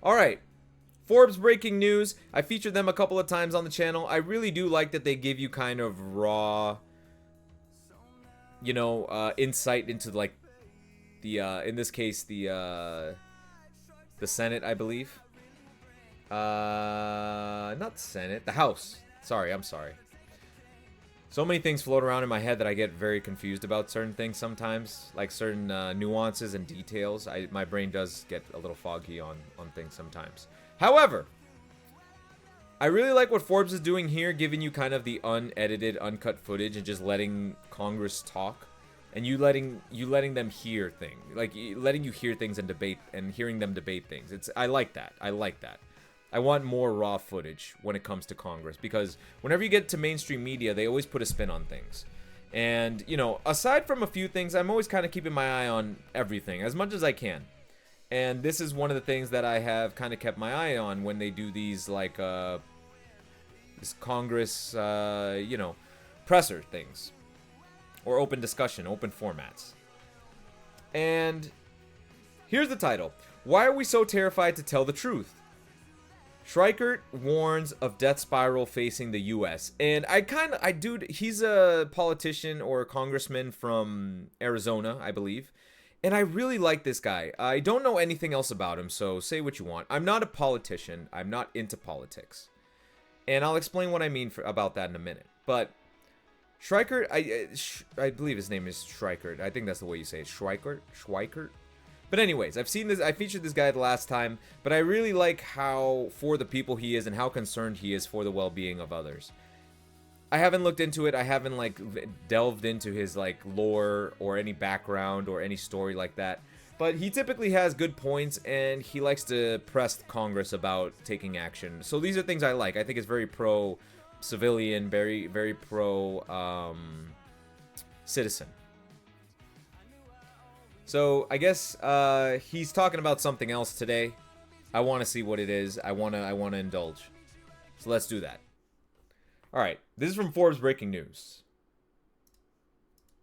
All right. Forbes breaking news. I featured them a couple of times on the channel. I really do like that they give you kind of raw, insight into like the in this case the Senate, I believe. Not Senate, the House. I'm sorry. So many things float around in my head that I get very confused about certain things sometimes, like certain nuances and details. My brain does get a little foggy on things sometimes. However, I really like what Forbes is doing here, giving you kind of the unedited, uncut footage and just letting Congress talk, and you letting them hear things, like letting you hear things and debate, and hearing them debate things. I like that. I like that. I want more raw footage when it comes to Congress, because whenever you get to mainstream media, they always put a spin on things. And, aside from a few things, I'm always kind of keeping my eye on everything as much as I can. And this is one of the things that I have kind of kept my eye on when they do these, like, this Congress, presser things. Or open discussion, open formats. And here's the title. Why are we so terrified to tell the truth? Schweikert warns of death spiral facing the U.S. And he's a politician or a congressman from Arizona, I believe. And I really like this guy. I don't know anything else about him, so say what you want. I'm not a politician. I'm not into politics. And I'll explain what I mean about that in a minute. But Schweikert, I believe his name is Schweikert. I think that's the way you say it. Schweikert? But anyways, I've seen this. I featured this guy the last time, but I really like how for the people he is and how concerned he is for the well-being of others. I haven't looked into it. I haven't delved into his lore or any background or any story like that. But he typically has good points, and he likes to press Congress about taking action. So these are things I like. I think it's very pro-civilian, very, very pro-citizen. So I guess he's talking about something else today. I want to see what it is. I want to indulge. So let's do that. All right. This is from Forbes Breaking News.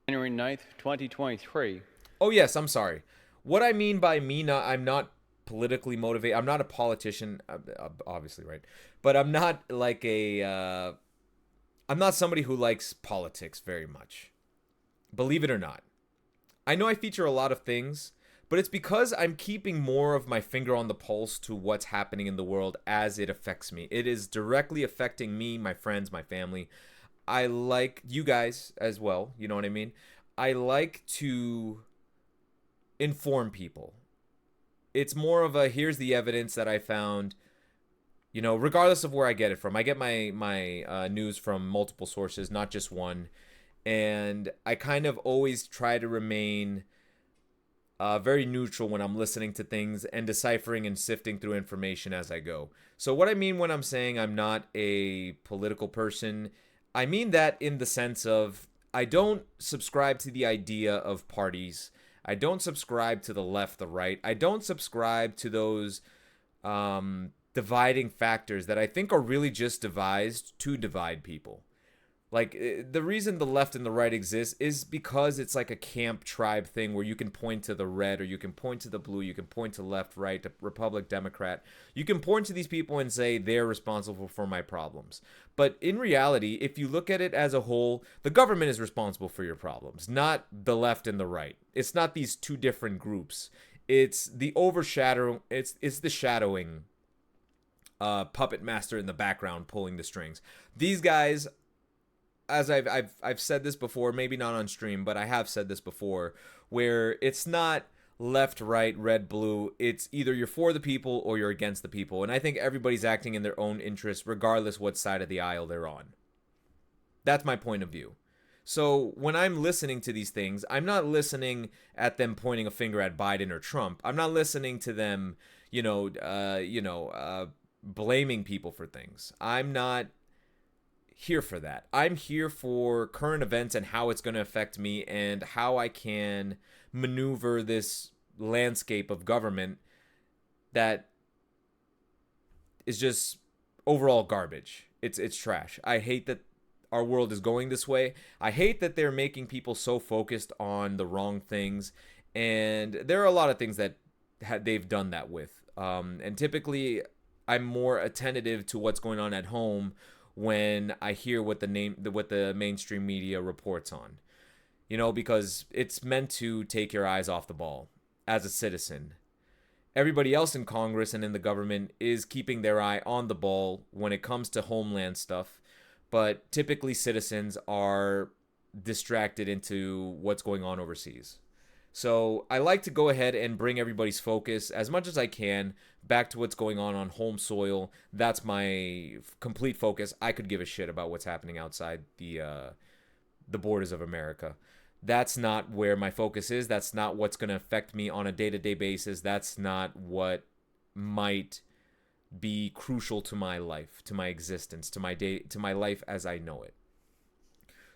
January 9th, 2023. Oh, yes. I'm sorry. What I mean by I'm not politically motivated. I'm not a politician, obviously, right? But I'm not I'm not somebody who likes politics very much. Believe it or not. I know I feature a lot of things, but it's because I'm keeping more of my finger on the pulse to what's happening in the world as it affects me. It is directly affecting me, my friends, my family. I like you guys as well, you know what I mean? I like to inform people. It's more of a, here's the evidence that I found, regardless of where I get it from. I get my news from multiple sources, not just one. And I kind of always try to remain very neutral when I'm listening to things and deciphering and sifting through information as I go. So what I mean when I'm saying I'm not a political person, I mean that in the sense of I don't subscribe to the idea of parties. I don't subscribe to the left, the right. I don't subscribe to those dividing factors that I think are really just devised to divide people. The reason the left and the right exist is because it's like a camp tribe thing where you can point to the red or you can point to the blue, you can point to left, right, Republic, Democrat. You can point to these people and say they're responsible for my problems. But in reality, if you look at it as a whole, the government is responsible for your problems, not the left and the right. It's not these two different groups. It's the overshadowing, it's the shadowing puppet master in the background pulling the strings. These guys, as I've said this before, maybe not on stream, but I have said this before, where it's not left, right, red, blue. It's either you're for the people or you're against the people. And I think everybody's acting in their own interest, regardless what side of the aisle they're on. That's my point of view. So when I'm listening to these things, I'm not listening at them pointing a finger at Biden or Trump. I'm not listening to them, blaming people for things. I'm not here for that. I'm here for current events and how it's going to affect me and how I can maneuver this landscape of government that is just overall garbage. It's trash. I hate that our world is going this way. I hate that they're making people so focused on the wrong things, and there are a lot of things that they've done that with. And typically, I'm more attentive to what's going on at home when I hear what the mainstream media reports on. Because it's meant to take your eyes off the ball as a citizen. Everybody else in Congress and in the government is keeping their eye on the ball when it comes to homeland stuff, but typically citizens are distracted into what's going on overseas. So I like to go ahead and bring everybody's focus as much as I can back to what's going on home soil. That's my complete focus. I could give a shit about what's happening outside the borders of America. That's not where my focus is. That's not what's going to affect me on a day-to-day basis. That's not what might be crucial to my life, to my existence, to my life as I know it.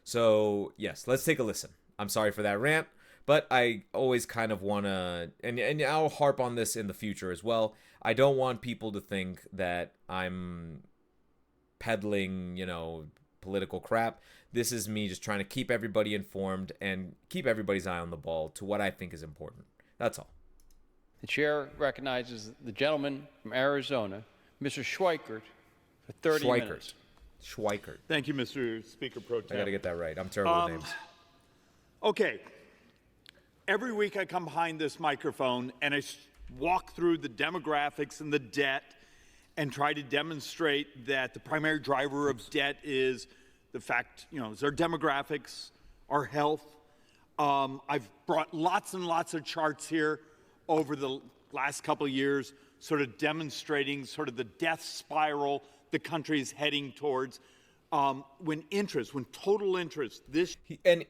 So, yes, let's take a listen. I'm sorry for that rant, but I always kind of want to, and I'll harp on this in the future as well. I don't want people to think that I'm peddling, political crap. This is me just trying to keep everybody informed and keep everybody's eye on the ball to what I think is important. That's all. The chair recognizes the gentleman from Arizona, Mr. Schweikert, for 30 minutes. Schweikert. Thank you, Mr. Speaker Pro Tem. I got to get that right. I'm terrible with names. Okay. Every week I come behind this microphone and I walk through the demographics and the debt and try to demonstrate that the primary driver of debt is the fact, is our demographics, our health. I've brought lots and lots of charts here over the last couple of years, sort of demonstrating sort of the death spiral the country is heading towards. When total interest,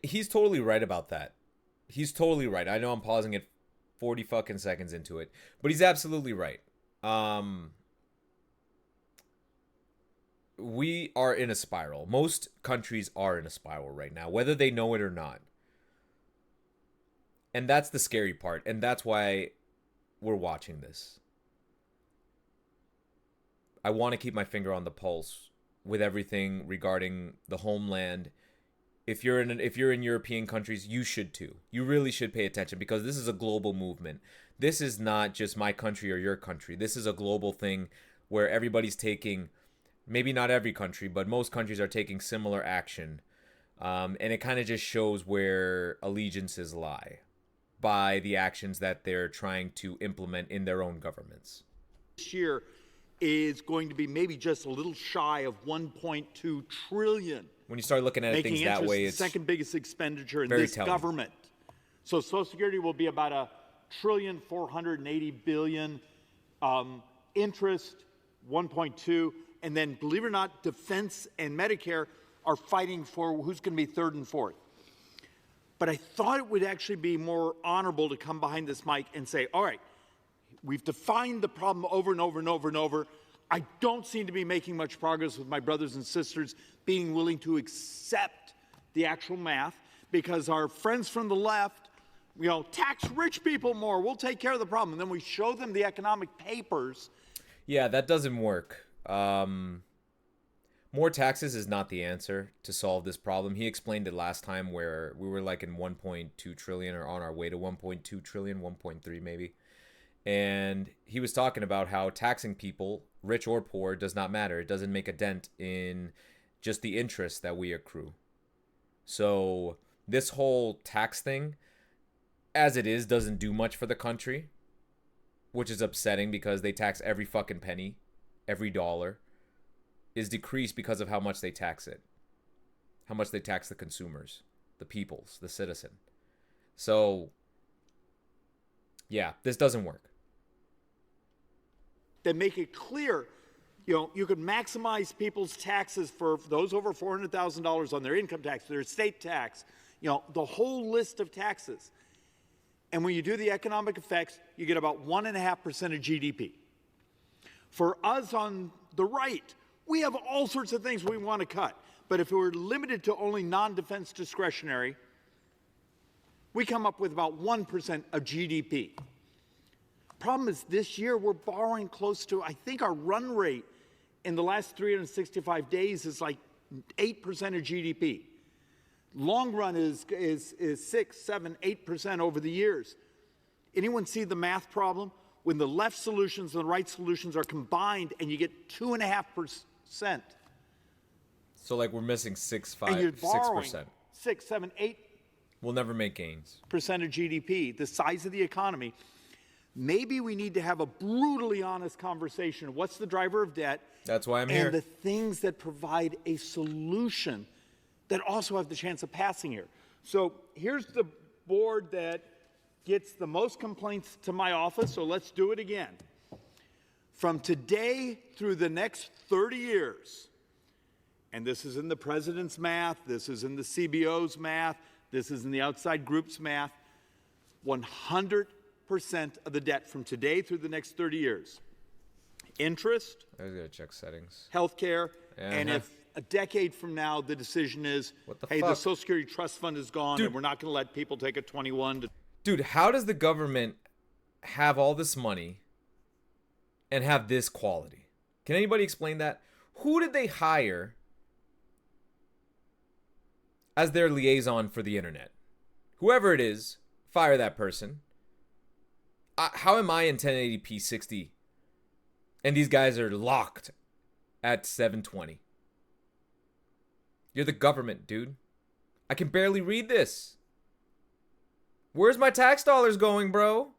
he's totally right about that. He's totally right. I know I'm pausing it 40 fucking seconds into it, but he's absolutely right. We are in a spiral. Most countries are in a spiral right now, whether they know it or not. And that's the scary part, and that's why we're watching this. I want to keep my finger on the pulse with everything regarding the homeland. If you're in European countries, you should too. You really should pay attention because this is a global movement. This is not just my country or your country. This is a global thing where everybody's taking, maybe not every country, but most countries are taking similar action. And it kind of just shows where allegiances lie by the actions that they're trying to implement in their own governments. This year is going to be maybe just a little shy of 1.2 trillion. When you start looking at things that way, it's the second biggest expenditure in very this telling. Government. So Social Security will be about $1,480 billion. Interest, 1.2. And then, believe it or not, defense and Medicare are fighting for who's going to be third and fourth. But I thought it would actually be more honorable to come behind this mic and say, all right, we've defined the problem over and over and over and over. I don't seem to be making much progress with my brothers and sisters being willing to accept the actual math because our friends from the left, tax rich people more. We'll take care of the problem. And then we show them the economic papers. Yeah, that doesn't work. More taxes is not the answer to solve this problem. He explained it last time where we were like in 1.2 trillion or on our way to 1.2 trillion, 1.3 maybe. And he was talking about how taxing people, rich or poor, does not matter. It doesn't make a dent in just the interest that we accrue. So this whole tax thing, as it is, doesn't do much for the country, which is upsetting because they tax every fucking penny, every dollar is decreased because of how much they tax it, how much they tax the consumers, the peoples, the citizen. So, yeah, this doesn't work. That make it clear, you could maximize people's taxes for those over $400,000 on their income tax, their estate tax, the whole list of taxes. And when you do the economic effects, you get about 1.5% of GDP. For us on the right, we have all sorts of things we want to cut. But if it were limited to only non-defense discretionary, we come up with about 1% of GDP. Problem is this year we're borrowing close to, I think our run rate in the last 365 days is like 8% of GDP. Long run is 6, 7, 8% over the years. Anyone see the math problem? when the left solutions and the right solutions are combined and you get 2.5%. So like we're missing And you're 6%. borrowing 6, 7, 8% We'll never make gains. of GDP, the size of the economy. Maybe we need to have a brutally honest conversation. What's the driver of debt? That's why I'm and here. the things that provide a solution that also have the chance of passing here. So here's the board that gets the most complaints to my office, so let's do it again. From today through the next 30 years, and this is in the president's math, this is in the CBO's math, this is in the outside group's math, 100% of the debt from today through the next 30 years. Interest, I was gonna check settings. healthcare, and if a decade from now the decision is, hey, the fuck? Social Security Trust Fund is gone and we're not going to let people take a 21 to... Dude, how does the government have all this money and have this quality? Can anybody explain that? Who did they hire as their liaison for the internet? Whoever it is, fire that person. How am I in 1080p 60 and these guys are locked at 720? You're the government, dude. I can barely read this. Where's my tax dollars going, bro?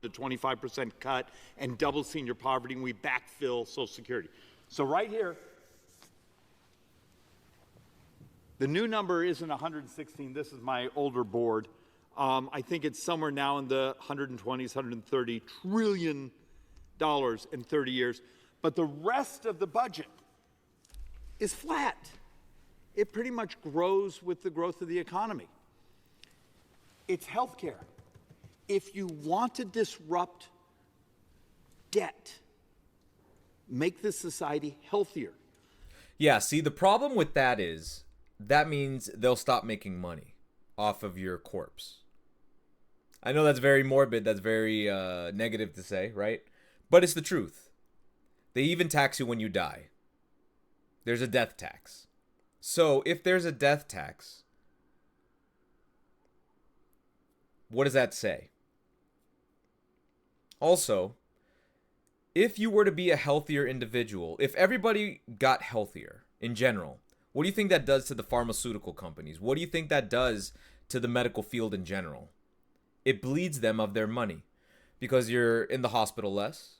The 25% cut and double senior poverty, and we backfill Social Security. So right here, the new number isn't 116. This is my older board. I think it's somewhere now in the 120s, 130 trillion dollars in 30 years. But the rest of the budget is flat. It pretty much grows with the growth of the economy. It's healthcare. If you want to disrupt debt, make this society healthier. Yeah, see, the problem with that is that means they'll stop making money off of your corpse. I know that's very morbid, that's very negative to say, right? But it's the truth. They even tax you when you die. There's a death tax. So if there's a death tax, what does that say? Also, if you were to be a healthier individual, if everybody got healthier in general, what do you think that does to the pharmaceutical companies? What do you think that does to the medical field in general? It bleeds them of their money because you're in the hospital less.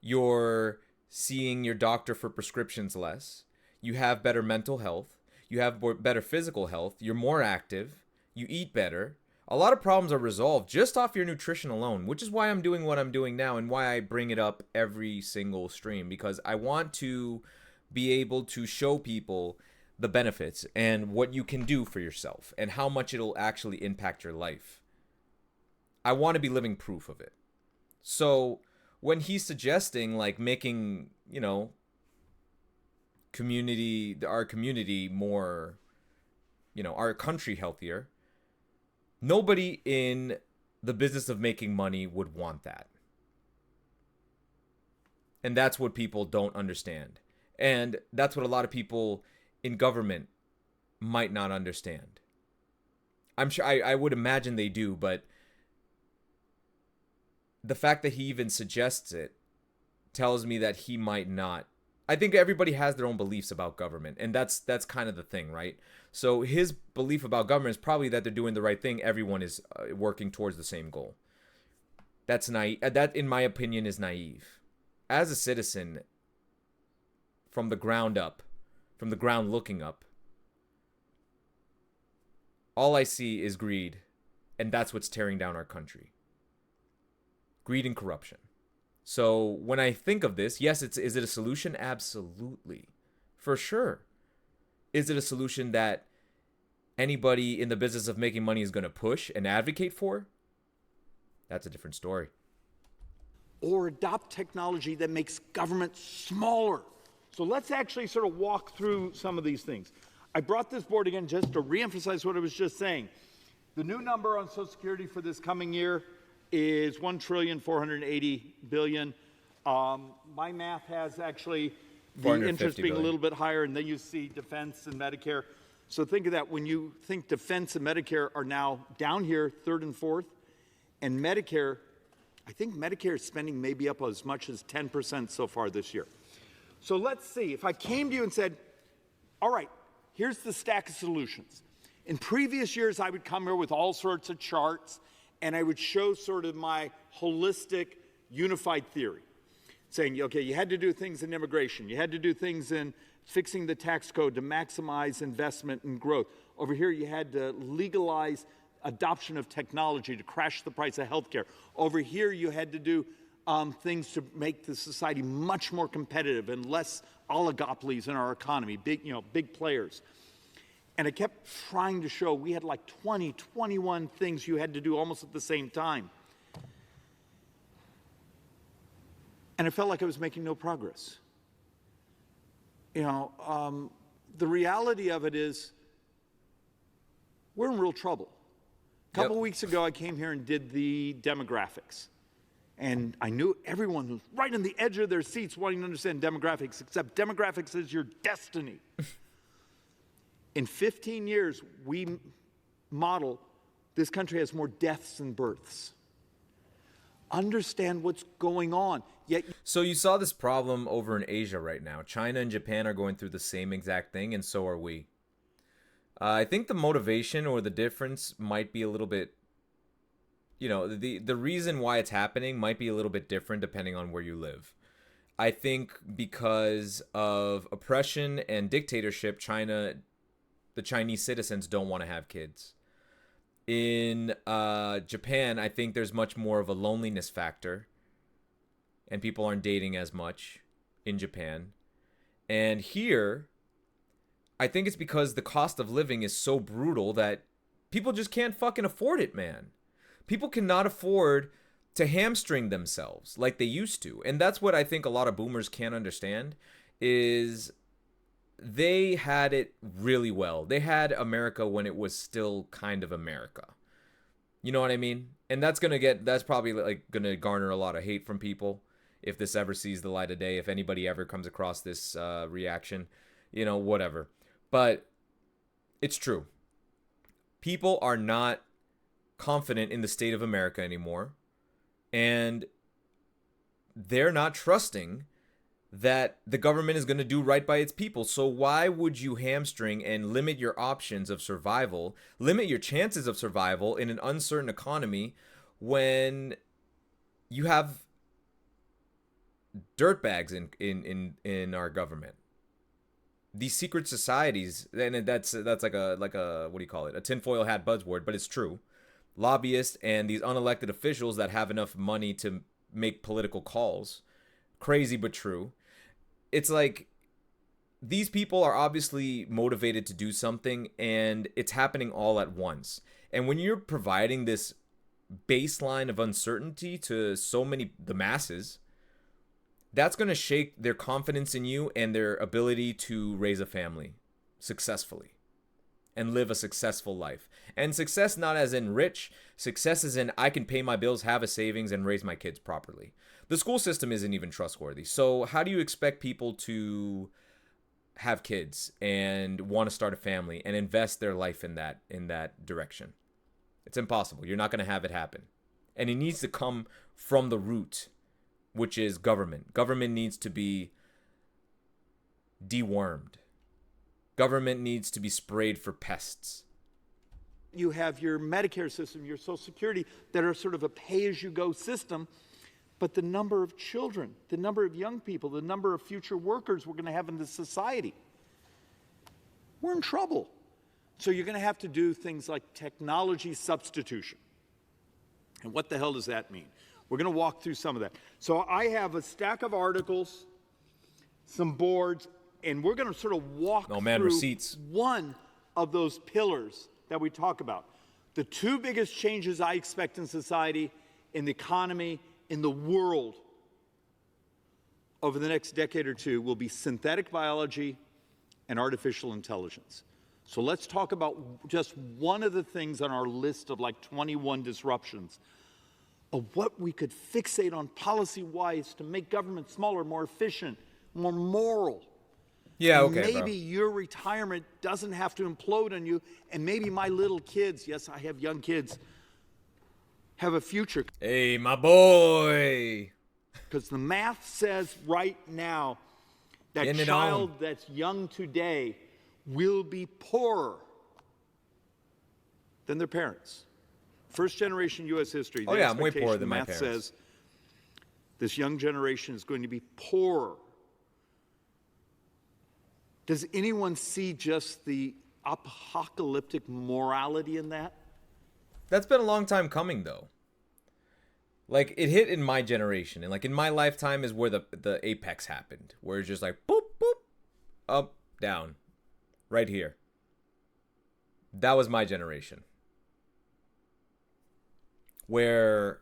You're seeing your doctor for prescriptions less. You have better mental health. You have better physical health. You're more active. You eat better. A lot of problems are resolved just off your nutrition alone, which is why I'm doing what I'm doing now and why I bring it up every single stream, because I want to be able to show people the benefits and what you can do for yourself and how much it'll actually impact your life. I want to be living proof of it. So when he's suggesting like making, you know, our community more, you know, our country healthier, nobody in the business of making money would want that. And that's what people don't understand. And that's what a lot of people in government might not understand. I'm sure, I would imagine they do, but the fact that he even suggests it tells me that he might not. I think everybody has their own beliefs about government, and that's kind of the thing, right? So his belief about government is probably that they're doing the right thing. Everyone is working towards the same goal. That's naive. That, in my opinion, is naive. As a citizen, from the ground up, from the ground looking up, all I see is greed, and that's what's tearing down our country. Greed and corruption. So when I think of this, yes, is it a solution? Absolutely. For sure. Is it a solution that anybody in the business of making money is going to push and advocate for? That's a different story. Or adopt technology that makes government smaller. So let's actually sort of walk through some of these things. I brought this board again just to reemphasize what I was just saying. The new number on Social Security for this coming year is $1,480 billion. My math has actually the interest being a little bit higher, and then you see defense and Medicare. So think of that. When you think defense and Medicare are now down here, third and fourth, And Medicare, I think Medicare spending may be up as much as 10% so far this year. So let's see, if I came to you and said, all right, here's the stack of solutions. In previous years, I would come here with all sorts of charts, and I would show sort of my holistic, unified theory, saying, okay, you had to do things in immigration. You had to do things in fixing the tax code to maximize investment and growth. Over here, you had to legalize adoption of technology to crash the price of healthcare. Over here, you had to do things to make the society much more competitive and less oligopolies in our economy, big players. And I kept trying to show we had like 20, 21 things you had to do almost at the same time. And I felt like I was making no progress. The reality of it is we're in real trouble. A couple of weeks ago, I came here and did the demographics. And I knew everyone was right on the edge of their seats wanting to understand demographics, except demographics is your destiny. In 15 years, we model this country has more deaths than births. Understand what's going on. So you saw this problem over in Asia right now. China and Japan are going through the same exact thing, and so are we. I think the motivation or the difference might be a little bit, the reason why it's happening might be a little bit different depending on where you live. I think because of oppression and dictatorship, the Chinese citizens don't want to have kids. In Japan, I think there's much more of a loneliness factor, and people aren't dating as much in Japan. And here, I think it's because the cost of living is so brutal that people just can't fucking afford it, man. People cannot afford to hamstring themselves like they used to. And that's what I think a lot of boomers can't understand is they had it really well. They had America when it was still kind of America. You know what I mean? And that's probably like gonna garner a lot of hate from people if this ever sees the light of day, if anybody ever comes across this reaction, whatever. But it's true. People are not confident in the state of America anymore, and they're not trusting that the government is going to do right by its people. So why would you hamstring and limit your options of survival, limit your chances of survival in an uncertain economy when you have dirtbags in our government? These secret societies, and that's like a what do you call it? A tinfoil hat buzzword, but it's true. Lobbyists and these unelected officials that have enough money to make political calls. Crazy but true. It's like these people are obviously motivated to do something, and it's happening all at once. And when you're providing this baseline of uncertainty to the masses, that's going to shake their confidence in you and their ability to raise a family successfully and live a successful life. And success not as in rich, success is in I can pay my bills, have a savings, and raise my kids properly. The school system isn't even trustworthy. So how do you expect people to have kids and want to start a family and invest their life in that direction? It's impossible. You're not going to have it happen. And it needs to come from the root, which is government. Government needs to be dewormed. Government needs to be sprayed for pests. You have your Medicare system, your Social Security, that are sort of a pay-as-you-go system, but the number of children, the number of young people, the number of future workers we're going to have in this society, we're in trouble. So you're going to have to do things like technology substitution. And what the hell does that mean? We're going to walk through some of that. So I have a stack of articles, some boards, and we're going to sort of walk through receipts. One of those pillars that we talk about. The two biggest changes I expect in society, in the economy, in the world over the next decade or two will be synthetic biology and artificial intelligence. So let's talk about just one of the things on our list of like 21 disruptions of what we could fixate on policy-wise to make government smaller, more efficient, more moral. Yeah, okay, maybe bro. Your retirement doesn't have to implode on you, and maybe my little kids, yes, I have young kids, have a future. Hey, my boy. Because the math says right now that Getting it child on. that's young today will be poorer than their parents. First generation U.S. history. Oh, the yeah, I'm way expectation, poorer than the my math parents. says this young generation is going to be poorer. Does anyone see just the apocalyptic morality in that? That's been a long time coming, though. Like, it hit in my generation. And, like, in my lifetime is where the apex happened. Where it's just like, boop, boop, up, down. Right here. That was my generation. Where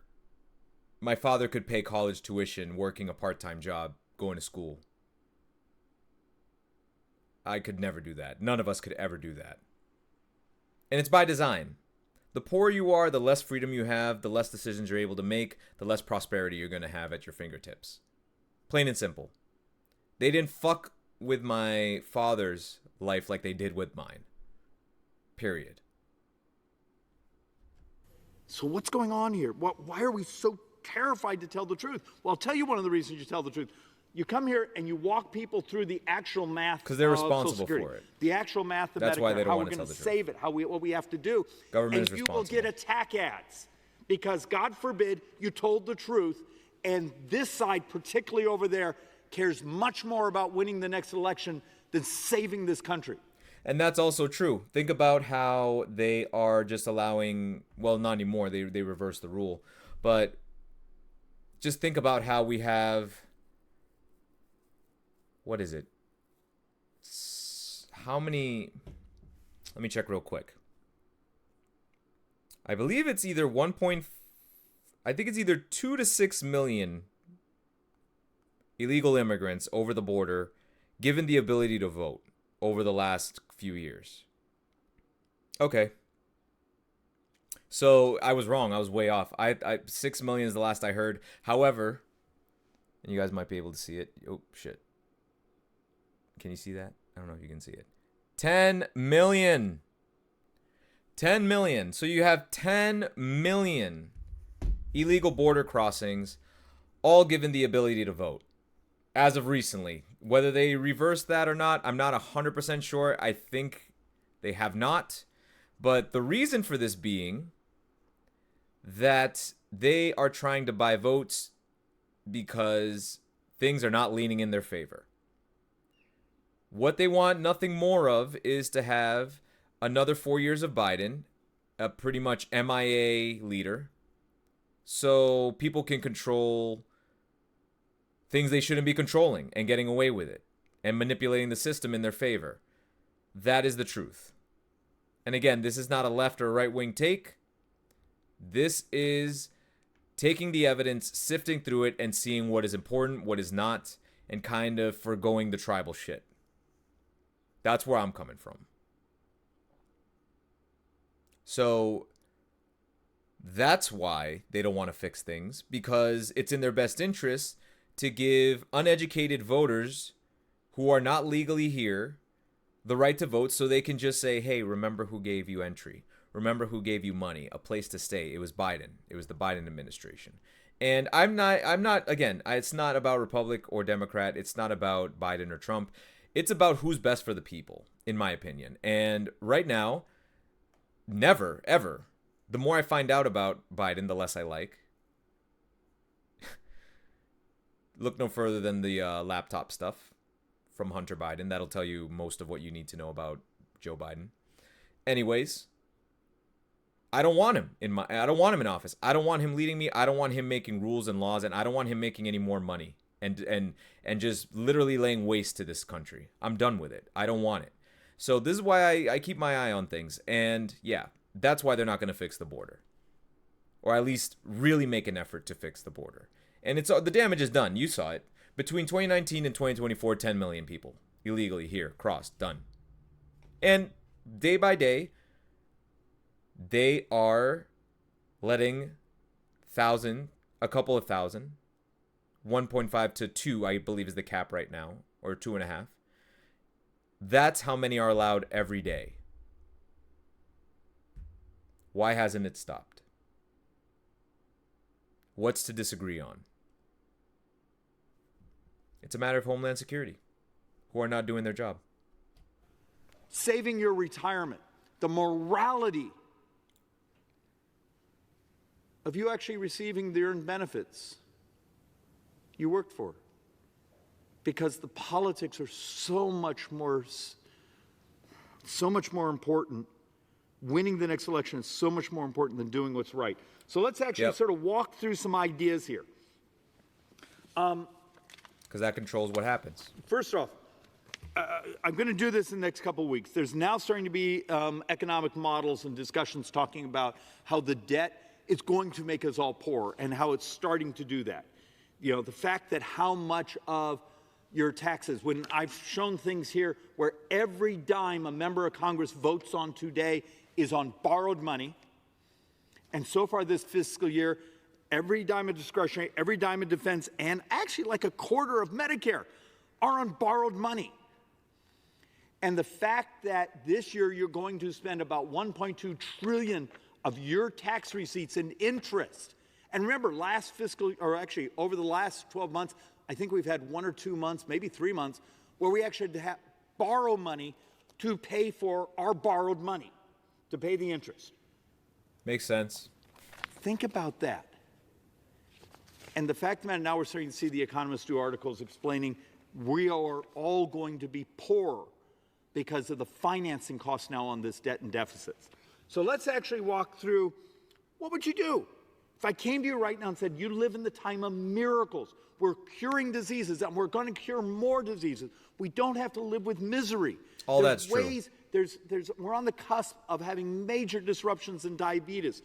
my father could pay college tuition, working a part-time job, going to school. I could never do that. None of us could ever do that. And it's by design. The poorer you are, the less freedom you have, the less decisions you're able to make, the less prosperity you're going to have at your fingertips. Plain and simple. They didn't fuck with my father's life like they did with mine. Period. So what's going on here? Why are we so terrified to tell the truth? Well, I'll tell you one of the reasons you tell the truth. You come here and you walk people through the actual math. 'Cause they're of Social responsible Security, for it. The actual math of That's Medicare, why they don't how wanna we're tell going to the truth. save it, what we have to do. Government and is you will get responsible. attack ads because, God forbid, you told the truth. And this side, particularly over there, cares much more about winning the next election than saving this country. And that's also true. Think about how they are just allowing, well, not anymore. They reversed the rule. But just think about how we have, what is it? How many, let me check real quick. I believe it's either I think it's either 2 to 6 million illegal immigrants over the border given the ability to vote over the last few years. Okay. So I was wrong. I was way off. 6 million is the last I heard. However, and you guys might be able to see it. Oh, shit. Can you see that? I don't know if you can see it. 10 million. 10 million. So you have 10 million illegal border crossings, all given the ability to vote. As of recently. Whether they reversed that or not, I'm not 100% sure. I think they have not. But the reason for this being that they are trying to buy votes because things are not leaning in their favor. What they want nothing more of is to have another 4 years of Biden, a pretty much MIA leader, so people can control things they shouldn't be controlling and getting away with it and manipulating the system in their favor. That is the truth. And again, this is not a left or right wing take. This is taking the evidence, sifting through it, and seeing what is important, what is not, and kind of forgoing the tribal shit. That's where I'm coming from. So that's why they don't want to fix things, because it's in their best interest to give uneducated voters who are not legally here the right to vote, so they can just say, hey, remember who gave you entry. Remember who gave you money, a place to stay. It was Biden. It was the Biden administration. And I'm not, again, it's not about Republic or Democrat. It's not about Biden or Trump. It's about who's best for the people, in my opinion. And right now, never, ever, the more I find out about Biden, the less I like. Look no further than the laptop stuff from Hunter Biden. That'll tell you most of what you need to know about Joe Biden. Anyways, I don't want him in office. I don't want him leading me. I don't want him making rules and laws, and I don't want him making any more money and just literally laying waste to this country. I'm done with it. I don't want it. So this is why I keep my eye on things. And yeah, that's why they're not going to fix the border, or at least really make an effort to fix the border. And it's the damage is done. You saw it. Between 2019 and 2024, 10 million people illegally here, crossed, done. And day by day, they are letting a couple of thousand, 1.5 to 2, I believe is the cap right now, or 2.5. That's how many are allowed every day. Why hasn't it stopped? What's to disagree on? It's a matter of Homeland Security, who are not doing their job. Saving your retirement, the morality of you actually receiving the earned benefits you worked for. Because the politics are so much more important. Winning the next election is so much more important than doing what's right. So let's actually sort of walk through some ideas here. Because that controls what happens. First off, I'm going to do this in the next couple of weeks. There's now starting to be economic models and discussions talking about how the debt is going to make us all poor and how it's starting to do that. You know, the fact that how much of your taxes, when I've shown things here where every dime a member of Congress votes on today is on borrowed money. And so far this fiscal year, every dime of discretionary, every dime of defense, and actually like a quarter of Medicare are on borrowed money. And the fact that this year you're going to spend about $1.2 trillion of your tax receipts in interest. And remember, over the last 12 months, I think we've had 1 or 2 months, maybe 3 months, where we actually had to borrow money to pay for our borrowed money, to pay the interest. Makes sense. Think about that. And the fact of the matter, now we're starting to see the economists do articles explaining we are all going to be poorer because of the financing costs now on this debt and deficits. So let's actually walk through, what would you do? If I came to you right now and said, you live in the time of miracles, we're curing diseases, and we're going to cure more diseases. We don't have to live with misery. That's true. We're on the cusp of having major disruptions in diabetes.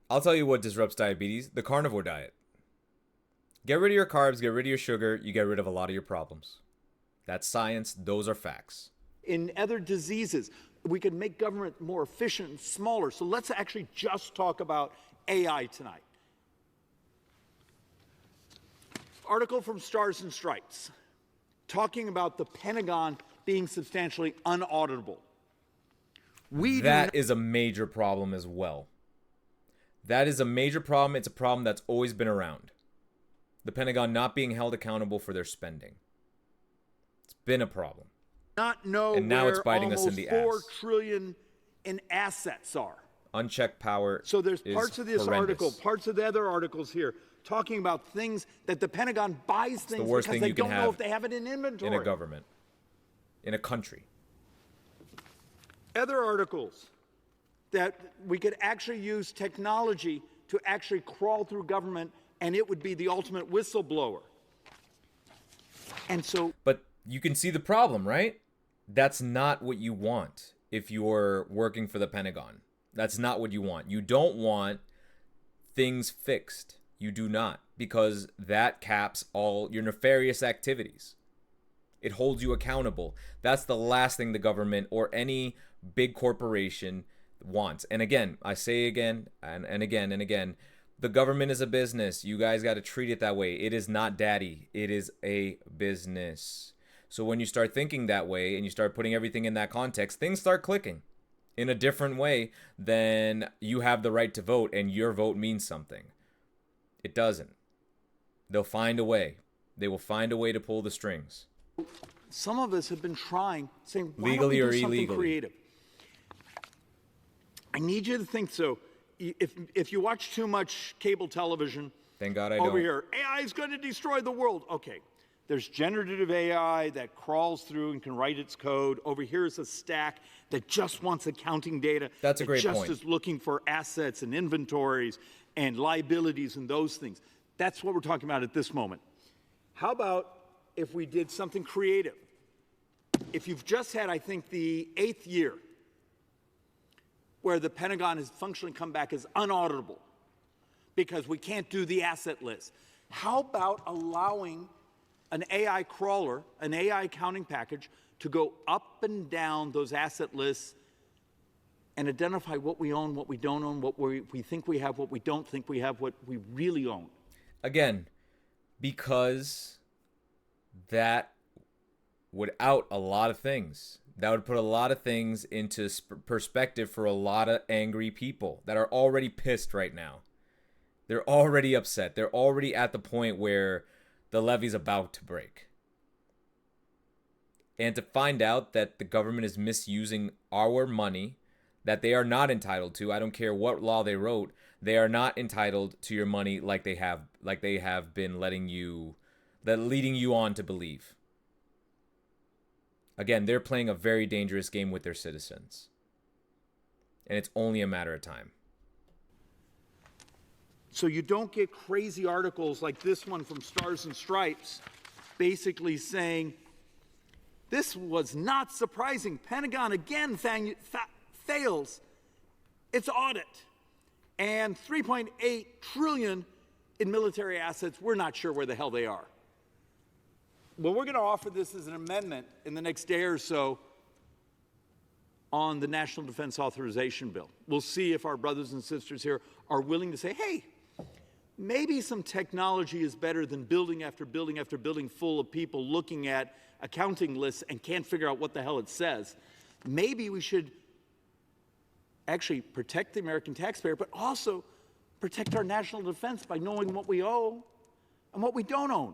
I'll tell you what disrupts diabetes, the carnivore diet. Get rid of your carbs, get rid of your sugar, you get rid of a lot of your problems. That's science, those are facts. In other diseases, we can make government more efficient and smaller. So let's actually just talk about AI tonight. Article from Stars and Stripes talking about the Pentagon being substantially unauditable. That is a major problem as well. That is a major problem. It's a problem that's always been around. The Pentagon not being held accountable for their spending. It's been a problem. Not know and now where it's biting us in the $4 ass. trillion in assets are. Unchecked power. So there's parts of this horrendous. article, parts of the other articles here, talking about things that the Pentagon buys things worst because thing they you can don't know have if they have it in inventory. In a government. In a country. Other articles that we could actually use technology to actually crawl through government, and it would be the ultimate whistleblower. And so... But you can see the problem, right? That's not what you want if you're working for the Pentagon. That's not what you want. You don't want things fixed. You do not, because that caps all your nefarious activities. It holds you accountable. That's the last thing the government or any big corporation wants. And again, I say again and again and again, the government is a business. You guys got to treat it that way. It is not daddy. It is a business. So when you start thinking that way and you start putting everything in that context, things start clicking in a different way than you have the right to vote and your vote means something. It doesn't. They'll find a way. They will find a way to pull the strings. Some of us have been trying, saying, why legally don't we do or something illegally. creative? I need you to think so. If you watch too much cable television, Thank God I over don't. here, AI is going to destroy the world. Okay, there's generative AI that crawls through and can write its code. Over here is a stack that just wants accounting data. That's a great just point. is looking for assets and inventories and liabilities and those things. That's what we're talking about at this moment. How about if we did something creative? If you've just had, I think, the 8th year where the Pentagon has functionally come back as unauditable because we can't do the asset list, how about allowing an AI crawler, an AI accounting package, to go up and down those asset lists and identify what we own, what we don't own, what we think we have, what we don't think we have, what we really own? Again, because that would out a lot of things. That would put a lot of things into perspective for a lot of angry people that are already pissed right now. They're already upset. They're already at the point where the levee's about to break. And to find out that the government is misusing our money that they are not entitled to, I don't care what law they wrote, they are not entitled to your money like they have been leading you on to believe. Again, they're playing a very dangerous game with their citizens. And it's only a matter of time. So you don't get crazy articles like this one from Stars and Stripes basically saying, this was not surprising. Pentagon again fails its audit. And 3.8 trillion in military assets, we're not sure where the hell they are. Well, we're going to offer this as an amendment in the next day or so on the National Defense Authorization Bill. We'll see if our brothers and sisters here are willing to say, hey, maybe some technology is better than building after building after building full of people looking at accounting lists and can't figure out what the hell it says. Maybe we should actually protect the American taxpayer, but also protect our national defense by knowing what we owe and what we don't own.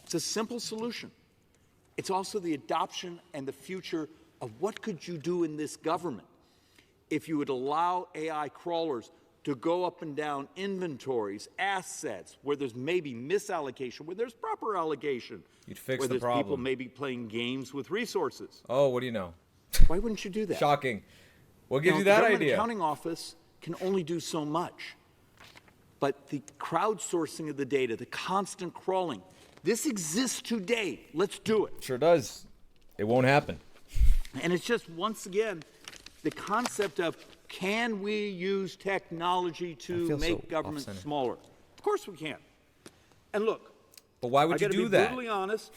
It's a simple solution. It's also the adoption and the future of what could you do in this government if you would allow AI crawlers to go up and down inventories, assets, where there's maybe misallocation, where there's proper allocation. You'd fix where the there's problem. People maybe playing games with resources. Oh, what do you know? Why wouldn't you do that? Shocking. What gives you The that government idea? accounting office can only do so much. But the crowdsourcing of the data, the constant crawling, this exists today. Let's do it. Sure does. It won't happen. And it's just, once again, the concept of, can we use technology to make government smaller? Of course we can. And look, but why would you do that? I gotta be brutally honest.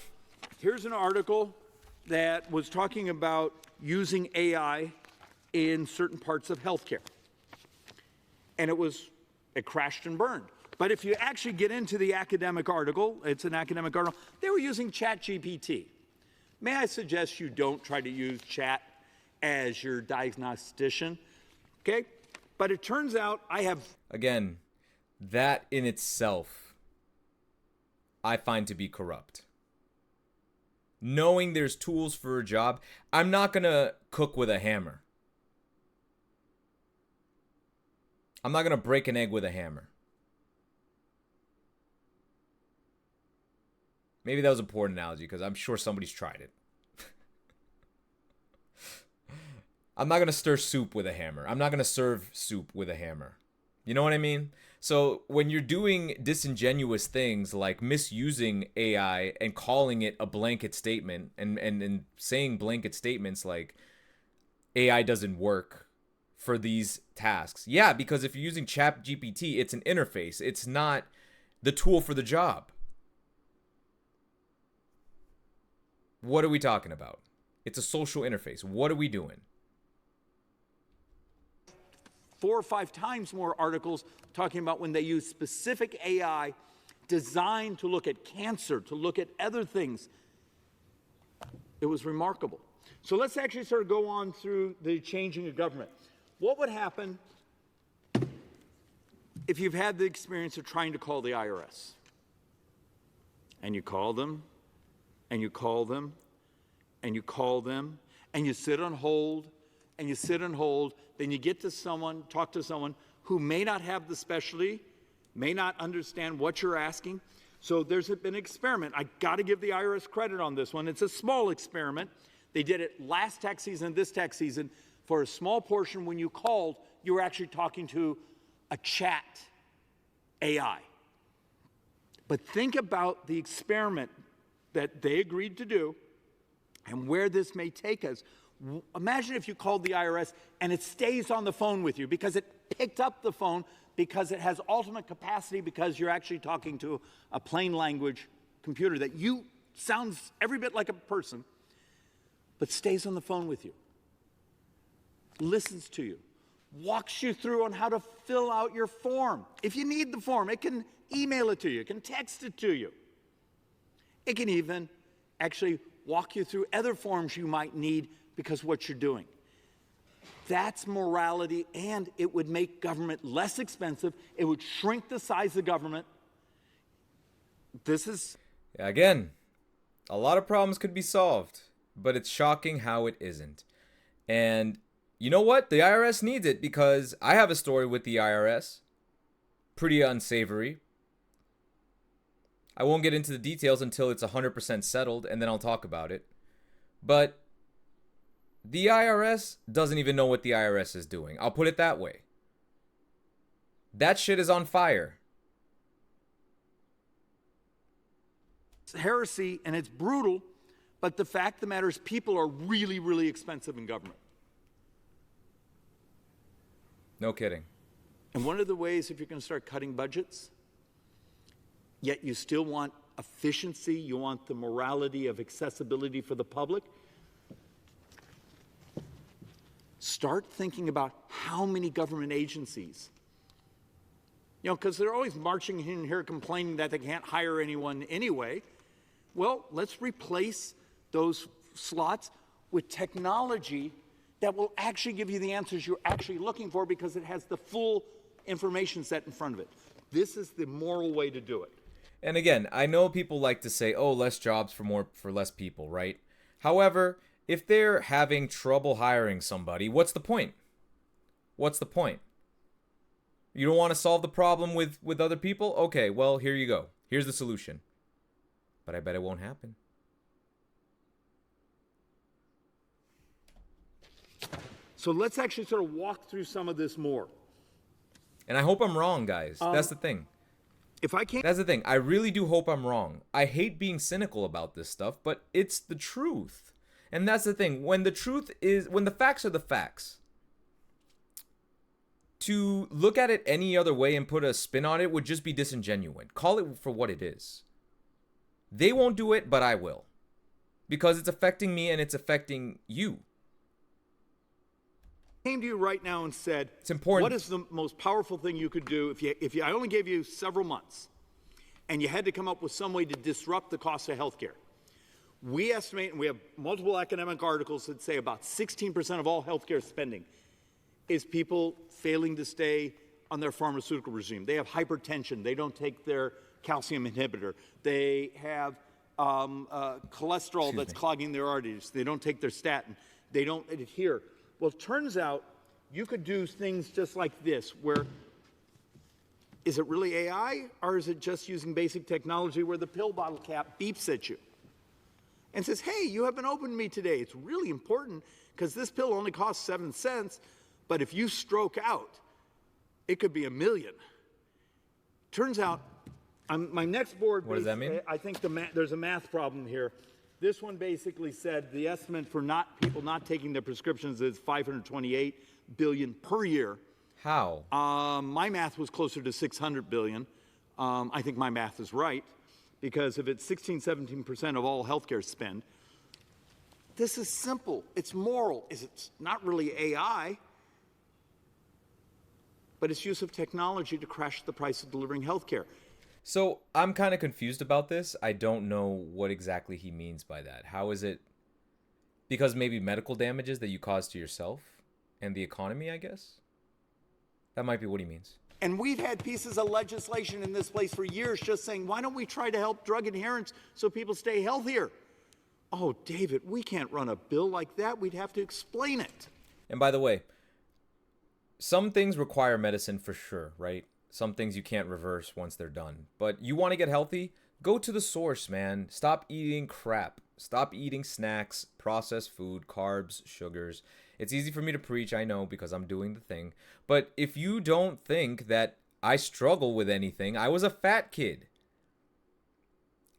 Here's an article that was talking about using AI in certain parts of healthcare. And it crashed and burned. But if you actually get into the academic article, it's an academic article, they were using ChatGPT. May I suggest you don't try to use Chat as your diagnostician, okay? But it turns out Again, that in itself, I find to be corrupt. Knowing there's tools for a job, I'm not going to cook with a hammer. I'm not going to break an egg with a hammer. Maybe that was a poor analogy because I'm sure somebody's tried it. I'm not going to stir soup with a hammer. I'm not going to serve soup with a hammer. You know what I mean? So when you're doing disingenuous things like misusing AI and calling it a blanket statement and saying blanket statements like AI doesn't work for these tasks. Yeah, because if you're using ChatGPT, it's an interface. It's not the tool for the job. What are we talking about? It's a social interface. What are we doing? 4 or 5 times more articles talking about when they use specific AI designed to look at cancer, to look at other things. It was remarkable. So let's actually sort of go on through the changing of government. What would happen if you've had the experience of trying to call the IRS? And you call them, and you call them, and you call them, and you sit on hold, and you sit and hold, then you get to someone, talk to someone who may not have the specialty, may not understand what you're asking. So there's been an experiment. I got to give the IRS credit on this one. It's a small experiment. They did it last tax season, this tax season. For a small portion, when you called, you were actually talking to a chat AI. But think about the experiment that they agreed to do and where this may take us. Imagine if you called the IRS and it stays on the phone with you because it picked up the phone, because it has ultimate capacity, because you're actually talking to a plain language computer that sounds every bit like a person, but stays on the phone with you, listens to you, walks you through on how to fill out your form. If you need the form, it can email it to you, it can text it to you. It can even actually walk you through other forms you might need because of what you're doing. That's morality, and it would make government less expensive. It would shrink the size of government. This is... Again, a lot of problems could be solved, but it's shocking how it isn't. And you know what? The IRS needs it, because I have a story with the IRS. Pretty unsavory. I won't get into the details until it's 100% settled, and then I'll talk about it. But the IRS doesn't even know what the IRS is doing. I'll put it that way. That shit is on fire. It's heresy, and it's brutal, but the fact of the matter is people are really, really expensive in government. No kidding. And one of the ways, if you're going to start cutting budgets, yet you still want efficiency, you want the morality of accessibility for the public, start thinking about how many government agencies, because they're always marching in here complaining that they can't hire anyone anyway. Well, let's replace those slots with technology that will actually give you the answers you're actually looking for, because it has the full information set in front of it. This is the moral way to do it. And again, I know people like to say, oh, less jobs for less people, right? However, if they're having trouble hiring somebody, what's the point? What's the point? You don't want to solve the problem with other people? Okay, well, here you go. Here's the solution. But I bet it won't happen. So let's actually sort of walk through some of this more. And I hope I'm wrong, guys. That's the thing. If I can't... That's the thing. I really do hope I'm wrong. I hate being cynical about this stuff, but it's the truth. And that's the thing. When the facts are the facts, to look at it any other way and put a spin on it would just be disingenuous. Call it for what it is. They won't do it, but I will. Because it's affecting me and it's affecting you. Came to you right now and said, it's important. What is the most powerful thing you could do if I only gave you several months and you had to come up with some way to disrupt the cost of health care? We estimate, and we have multiple academic articles that say about 16% of all healthcare spending is people failing to stay on their pharmaceutical regime. They have hypertension. They don't take their calcium inhibitor. They have cholesterol that's clogging their arteries. They don't take their statin. They don't adhere. Well, it turns out you could do things just like this, where is it really AI, or is it just using basic technology where the pill bottle cap beeps at you and says, hey, you haven't opened me today. It's really important because this pill only costs 7 cents, but if you stroke out, it could be $1 million. Turns out, my next board... What does that mean? I think there's a math problem here. This one basically said the estimate for people not taking their prescriptions is $528 billion per year. How? My math was closer to $600 billion. I think my math is right, because if it's 16-17% of all healthcare spend, this is simple. It's moral. It's not really AI, but it's use of technology to crash the price of delivering healthcare. So I'm kind of confused about this. I don't know what exactly he means by that. How is it? Because maybe medical damages that you cause to yourself and the economy, I guess? That might be what he means. And we've had pieces of legislation in this place for years just saying, why don't we try to help drug adherence so people stay healthier? Oh, David, we can't run a bill like that. We'd have to explain it. And by the way, some things require medicine for sure, right? Some things you can't reverse once they're done. But you want to get healthy? Go to the source, man. Stop eating crap. Stop eating snacks, processed food, carbs, sugars. It's easy for me to preach, I know, because I'm doing the thing. But if you don't think that I struggle with anything, I was a fat kid.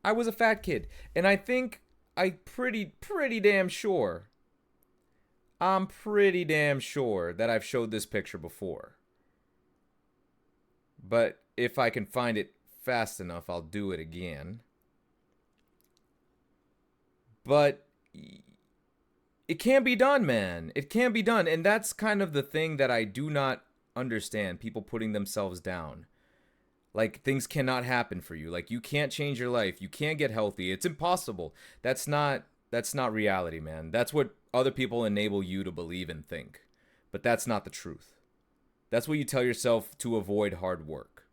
I was a fat kid. And I think I'm pretty damn sure that I've showed this picture before. But if I can find it fast enough, I'll do it again. But it can be done, man. It can be done. And that's kind of the thing that I do not understand. People putting themselves down. Like, things cannot happen for you. Like, you can't change your life. You can't get healthy. It's impossible. That's not reality, man. That's what other people enable you to believe and think. But that's not the truth. That's what you tell yourself to avoid hard work.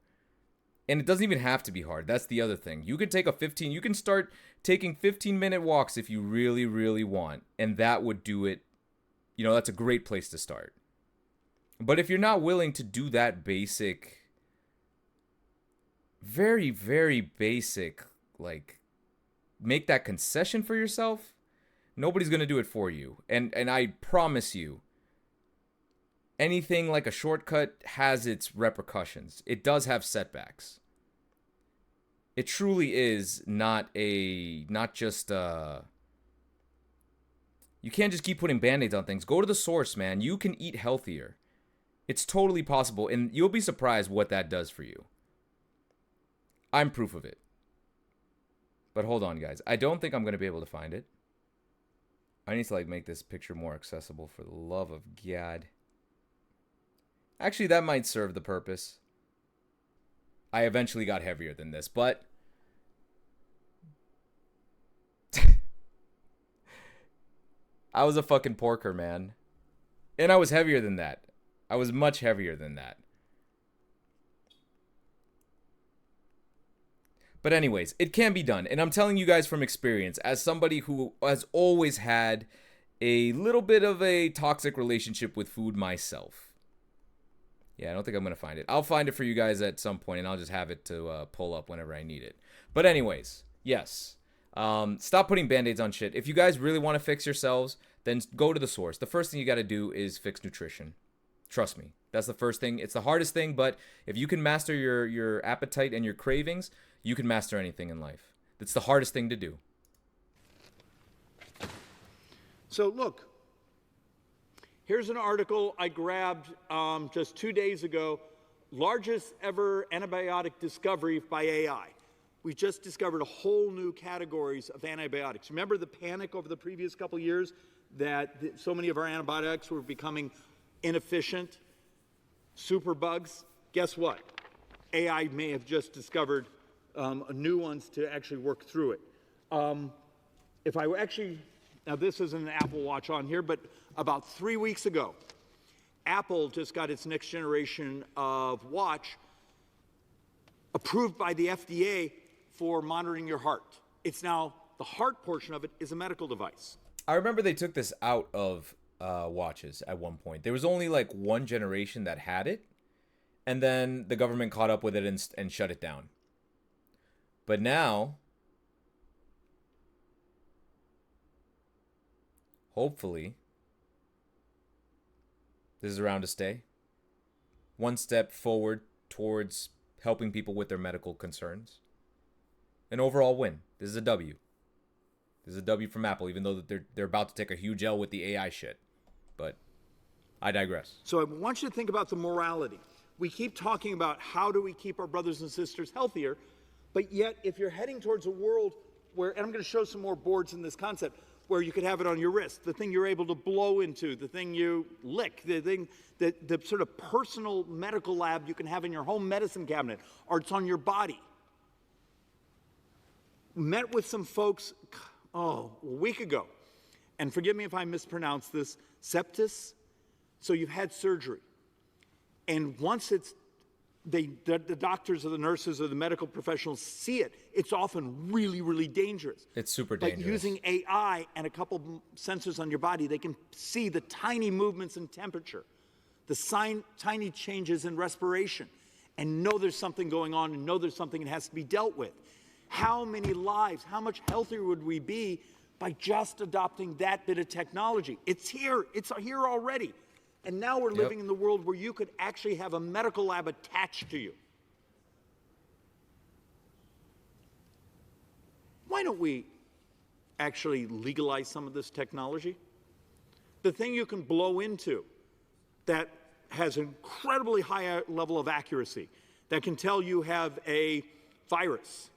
And it doesn't even have to be hard. That's the other thing. You can start taking 15-minute walks if you really, really want. And that would do it. That's a great place to start. But if you're not willing to do that basic, very, very basic, like, make that concession for yourself, nobody's going to do it for you. And I promise you, anything like a shortcut has its repercussions. It does have setbacks. It truly is not just you can't just keep putting band-aids on things. Go to the source, man. You can eat healthier. It's totally possible, and you'll be surprised what that does for you. I'm proof of it. But hold on, guys. I don't think I'm going to be able to find it. I need to make this picture more accessible, for the love of God. Actually, that might serve the purpose. I eventually got heavier than this, but I was a fucking porker, man. And I was heavier than that. I was much heavier than that. But anyways, it can be done. And I'm telling you guys from experience, as somebody who has always had a little bit of a toxic relationship with food myself. Yeah, I don't think I'm going to find it. I'll find it for you guys at some point, and I'll just have it to pull up whenever I need it. But anyways, yes. Stop putting band-aids on shit. If you guys really want to fix yourselves, then go to the source. The first thing you got to do is fix nutrition. Trust me. That's the first thing. It's the hardest thing, but if you can master your appetite and your cravings, you can master anything in life. That's the hardest thing to do. So look, here's an article I grabbed just 2 days ago. Largest ever antibiotic discovery by AI. We just discovered a whole new categories of antibiotics. Remember the panic over the previous couple years that so many of our antibiotics were becoming inefficient, superbugs? Guess what? AI may have just discovered new ones to actually work through it. If I actually, now this isn't an Apple Watch on here, but about 3 weeks ago, Apple just got its next generation of watch approved by the FDA for monitoring your heart. It's now, the heart portion of it is a medical device. I remember they took this out of watches at one point. There was only one generation that had it, and then the government caught up with it and shut it down. But now, hopefully, this is around to stay. One step forward towards helping people with their medical concerns. An overall win. This is a W. This is a W from Apple, even though they're about to take a huge L with the AI shit. But I digress. So I want you to think about the morality. We keep talking about how do we keep our brothers and sisters healthier, but yet if you're heading towards a world where, and I'm going to show some more boards in this concept, where you could have it on your wrist, the thing you're able to blow into, the thing you lick, the thing, the sort of personal medical lab you can have in your home medicine cabinet, or it's on your body. Met with some folks, a week ago, and forgive me if I mispronounce this, sepsis. So you've had surgery. And once the doctors or the nurses or the medical professionals see it, it's often really, really dangerous. It's super dangerous. But using AI and a couple sensors on your body, they can see the tiny movements in temperature, the tiny changes in respiration, and know there's something going on and know there's something that has to be dealt with. How many lives, how much healthier would we be by just adopting that bit of technology? It's here already. And now we're living in the world where you could actually have a medical lab attached to you. Why don't we actually legalize some of this technology? The thing you can blow into that has an incredibly high level of accuracy, that can tell you have a virus,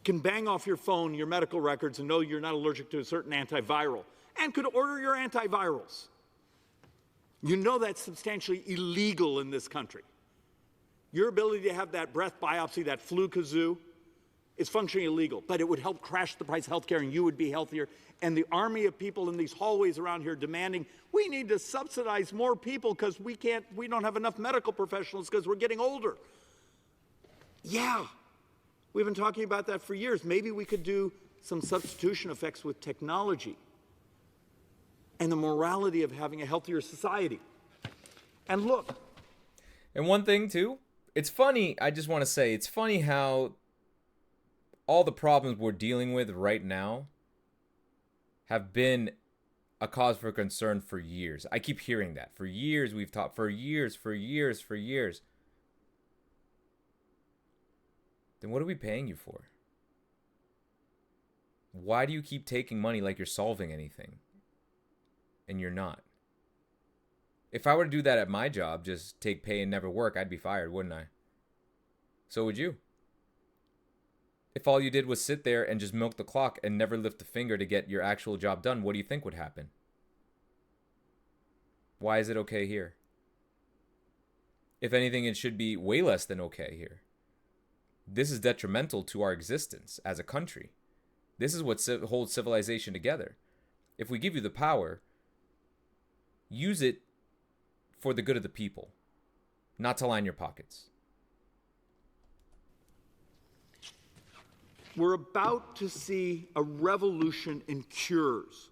can bang off your phone your medical records and know you're not allergic to a certain antiviral, and could order your antivirals. You know that's substantially illegal in this country. Your ability to have that breath biopsy, that flu kazoo, It's functionally illegal, but it would help crash the price of healthcare and you would be healthier. And the army of people in these hallways around here demanding, we need to subsidize more people because we don't have enough medical professionals because we're getting older. Yeah, we've been talking about that for years. Maybe we could do some substitution effects with technology and the morality of having a healthier society. And look. And one thing, too, it's funny, I just want to say, it's funny how all the problems we're dealing with right now have been a cause for concern for years. I keep hearing that. For years, we've talked. For years. Then what are we paying you for? Why do you keep taking money like you're solving anything? And you're not. If I were to do that at my job, just take pay and never work, I'd be fired, wouldn't I? So would you. If all you did was sit there and just milk the clock and never lift a finger to get your actual job done, what do you think would happen? Why is it okay here? If anything, it should be way less than okay here. This is detrimental to our existence as a country. This is what holds civilization together. If we give you the power, use it for the good of the people, not to line your pockets. We're about to see a revolution in cures.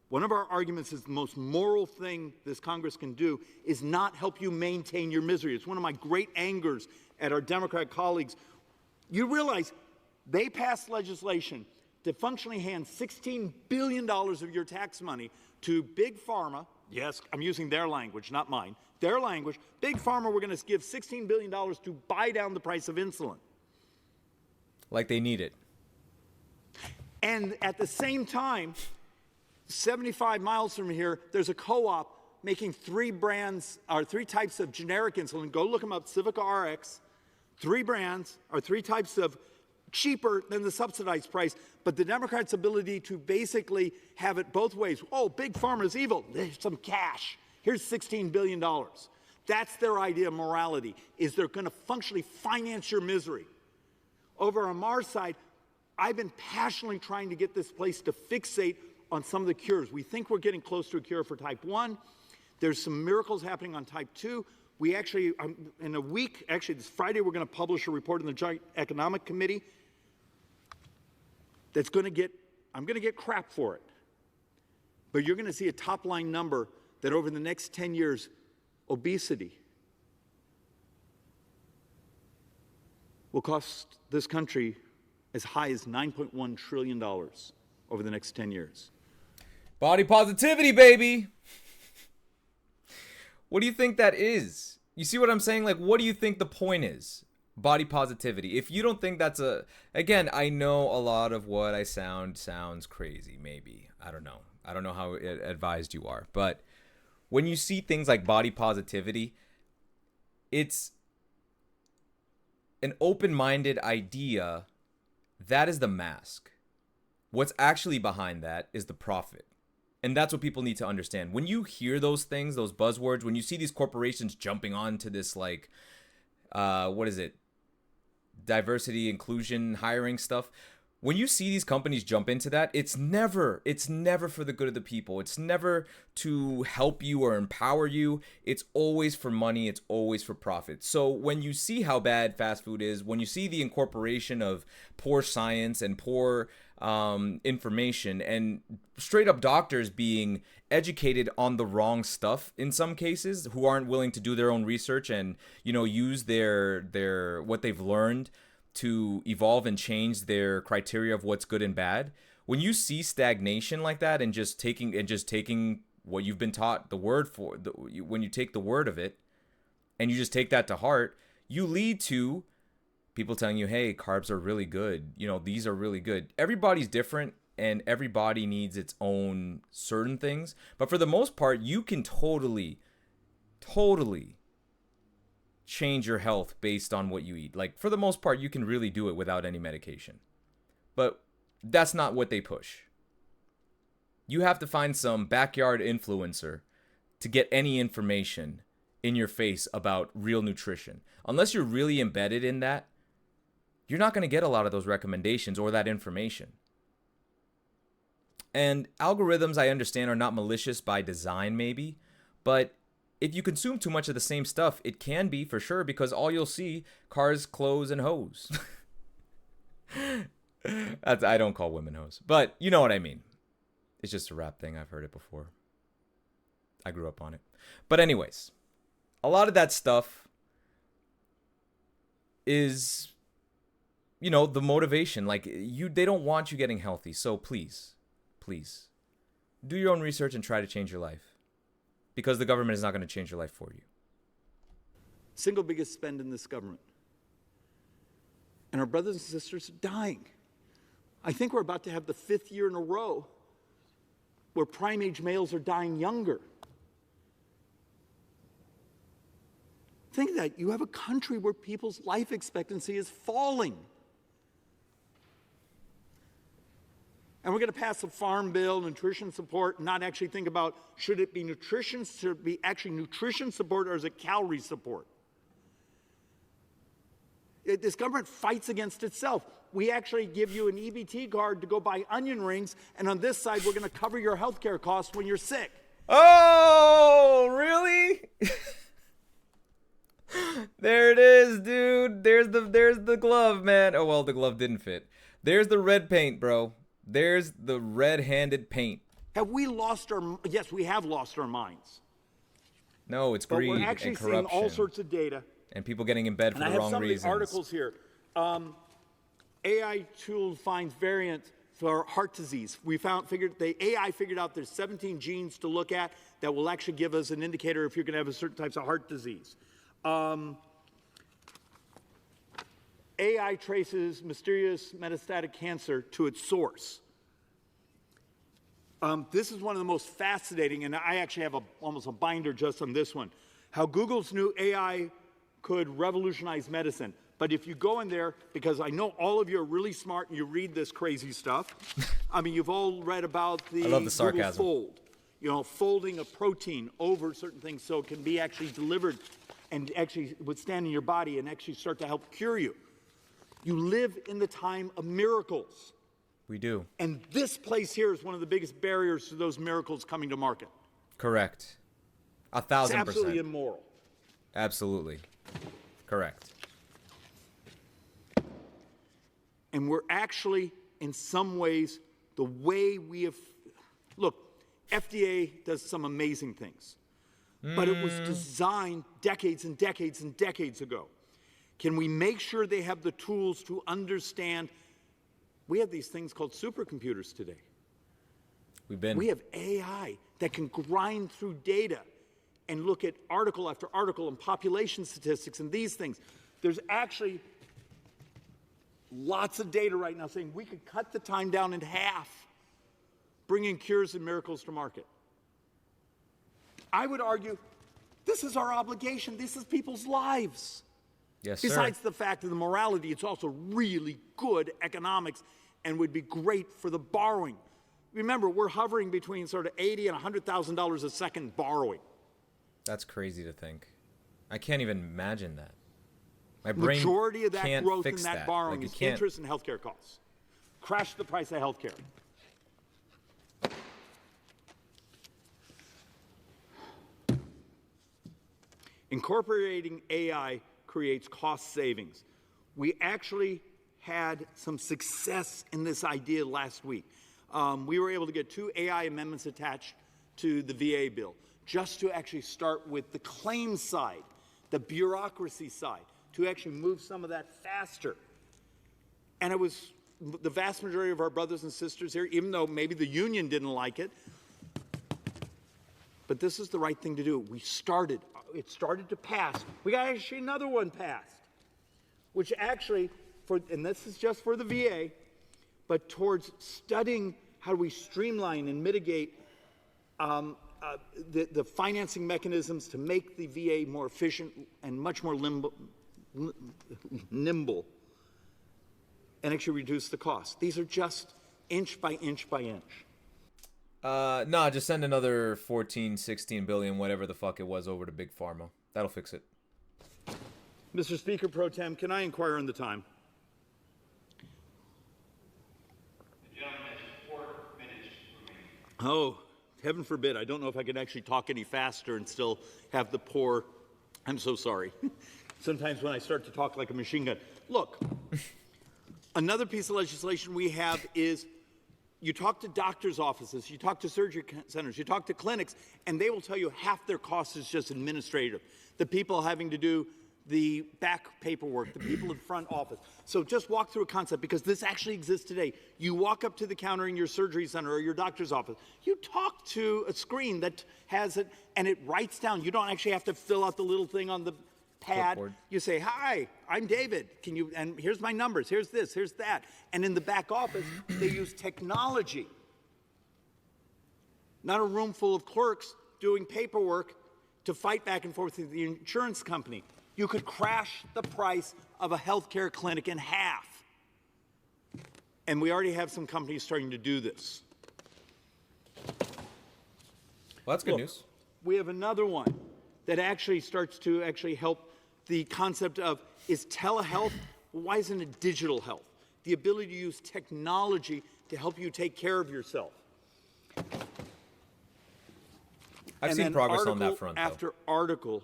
One of our arguments is the most moral thing this Congress can do is not help you maintain your misery. It's one of my great angers at our Democrat colleagues. You realize they passed legislation to functionally hand $16 billion of your tax money to Big Pharma. Yes, I'm using their language, not mine. Their language. Big Pharma, we're going to give $16 billion to buy down the price of insulin. Like they need it. And at the same time, 75 miles from here, there's a co-op making three types of generic insulin. Go look them up, Civica RX. 3 brands or 3 types of cheaper than the subsidized price. But the Democrats' ability to basically have it both ways. Oh, Big Pharma's evil. There's some cash. Here's $16 billion. That's their idea of morality, is they're going to functionally finance your misery. Over on our side, I've been passionately trying to get this place to fixate on some of the cures. We think we're getting close to a cure for type 1. There's some miracles happening on type 2. We actually, in a week, actually this Friday, we're going to publish a report in the Joint Economic Committee that's going to get, I'm going to get crap for it. But you're going to see a top-line number that over the next 10 years, obesity will cost this country as high as $9.1 trillion over the next 10 years. Body positivity, baby. What do you think that is? You see what I'm saying? Like, what do you think the point is? Body positivity. If you don't think that's again, I know a lot of what I sounds crazy, maybe. I don't know. I don't know how advised you are. But when you see things like body positivity, it's an open-minded idea. That is the mask. What's actually behind that is the profit. And that's what people need to understand. When you hear those things, those buzzwords, when you see these corporations jumping onto this, like, what is it? Diversity, inclusion, hiring stuff. When you see these companies jump into that, it's never for the good of the people. It's never to help you or empower you. It's always for money. It's always for profit. So when you see how bad fast food is, when you see the incorporation of poor science and poor information and straight up doctors being educated on the wrong stuff in some cases, who aren't willing to do their own research and, use their what they've learned to evolve and change their criteria of what's good and bad. When you see stagnation like that and just taking what you've been taught the word for, when you take the word of it and you just take that to heart, you lead to people telling you, hey, carbs are really good. These are really good. Everybody's different and everybody needs its own certain things. But for the most part, you can totally change your health based on what you eat. Like, for the most part, you can really do it without any medication. But that's not what they push. You have to find some backyard influencer to get any information in your face about real nutrition. Unless you're really embedded in that, you're not going to get a lot of those recommendations or that information. And algorithms, I understand, are not malicious by design, maybe, but if you consume too much of the same stuff, it can be for sure, because all you'll see, cars, clothes, and hoes. I don't call women hoes, but you know what I mean. It's just a rap thing. I've heard it before. I grew up on it. But anyways, a lot of that stuff is, you know, the motivation. Like, they don't want you getting healthy. So please, do your own research and try to change your life, because the government is not going to change your life for you. Single biggest spend in this government. And our brothers and sisters are dying. I think we're about to have the 5th year in a row where prime age males are dying younger. Think of that. You have a country where people's life expectancy is falling. And we're going to pass a farm bill, nutrition support, and not actually think about, should it be nutrition support, or is it calorie support? This government fights against itself. We actually give you an EBT card to go buy onion rings, and on this side, we're going to cover your health care costs when you're sick. Oh, really? There it is, dude. There's the glove, man. Oh, well, the glove didn't fit. There's the red paint, bro. There's the red-handed paint. Have we lost our... Yes, we have lost our minds. No, it's greed and corruption. But we're actually seeing all sorts of data. And people getting in bed for the wrong reasons. And I have some of the articles here. AI tool finds variant for heart disease. AI figured out there's 17 genes to look at that will actually give us an indicator if you're going to have a certain types of heart disease. AI traces mysterious metastatic cancer to its source. This is one of the most fascinating, and I actually have almost a binder just on this one. How Google's new AI could revolutionize medicine. But if you go in there, because I know all of you are really smart and you read this crazy stuff. I mean, you've all read about the, I love the sarcasm. Google Fold. You know, folding a protein over certain things so it can be actually delivered and actually withstand in your body and actually start to help cure you. You live in the time of miracles. We do. And this place here is one of the biggest barriers to those miracles coming to market. Correct. 1,000%. It's absolutely immoral. Absolutely. Correct. And we're actually, in some ways, the way we have... Look, FDA does some amazing things. But it was designed decades and decades and decades ago. Can we make sure they have the tools to understand? We have these things called supercomputers today. We have AI that can grind through data and look at article after article and population statistics and these things. There's actually lots of data right now saying we could cut the time down in half, bringing cures and miracles to market. I would argue this is our obligation. This is people's lives. Yes, sir. Besides the fact of the morality, it's also really good economics and would be great for the borrowing. Remember, we're hovering between sort of $80,000 and $100,000 a second borrowing. That's crazy to think. I can't even imagine that. My brain Majority of that can't growth fix in that borrowing Like, is interest and healthcare costs. Crash the price of healthcare. Incorporating AI creates cost savings. We actually had some success in this idea last week. We were able to get 2 AI amendments attached to the VA bill, just to actually start with the claims side, the bureaucracy side, to actually move some of that faster. And it was the vast majority of our brothers and sisters here, even though maybe the union didn't like it, but this is the right thing to do. It started to pass. We got actually another one passed, which actually, and this is just for the VA, but towards studying how do we streamline and mitigate the financing mechanisms to make the VA more efficient and much more nimble, and actually reduce the cost. These are just inch by inch by inch. No, just send another 14, 16 billion, whatever the fuck it was, over to Big Pharma. That'll fix it. Mr. Speaker Pro Tem, can I inquire on the time? Oh, heaven forbid. I don't know if I can actually talk any faster and still have the poor. I'm so sorry. Sometimes when I start to talk like a machine gun. Look, another piece of legislation we have is you talk to doctors' offices, you talk to surgery centers, you talk to clinics, and they will tell you half their cost is just administrative. The people having to do the back paperwork, the people in front office. So just walk through a concept, because this actually exists today. You walk up to the counter in your surgery center or your doctor's office. You talk to a screen that has it, and it writes down. You don't actually have to fill out the little thing on the pad. Clipboard. You say, "Hi, I'm David. Can you?" And here's my numbers. Here's this. Here's that. And in the back office, they use technology. Not a room full of clerks doing paperwork to fight back and forth with the insurance company. You could crash the price of a healthcare clinic in half. And we already have some companies starting to do this. Well, that's good Look, news. We have another one that actually starts to help the concept of, is telehealth? Well, why isn't it digital health? The ability to use technology to help you take care of yourself. I've seen progress on that front, though. After article,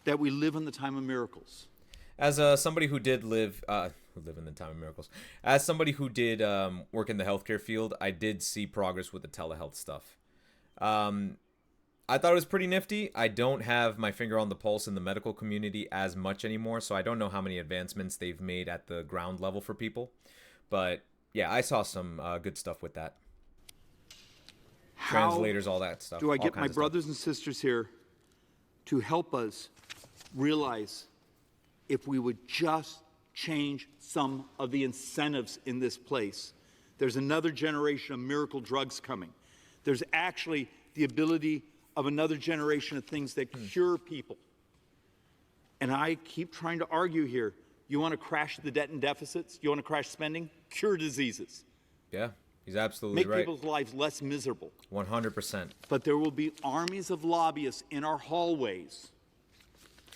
that we live in the time of miracles. As somebody who did live in the time of miracles, as somebody who did work in the healthcare field, I did see progress with the telehealth stuff. I thought it was pretty nifty. I don't have my finger on the pulse in the medical community as much anymore, so I don't know how many advancements they've made at the ground level for people. But yeah, I saw some good stuff with that. Translators, all that stuff. Do I get my brothers and sisters here to help us realize, if we would just change some of the incentives in this place? There's another generation of miracle drugs coming. There's actually the ability of another generation of things that cure people. And I keep trying to argue here. You want to crash the debt and deficits? You want to crash spending? Cure diseases. Yeah, he's absolutely right. Make people's lives less miserable. 100%. But there will be armies of lobbyists in our hallways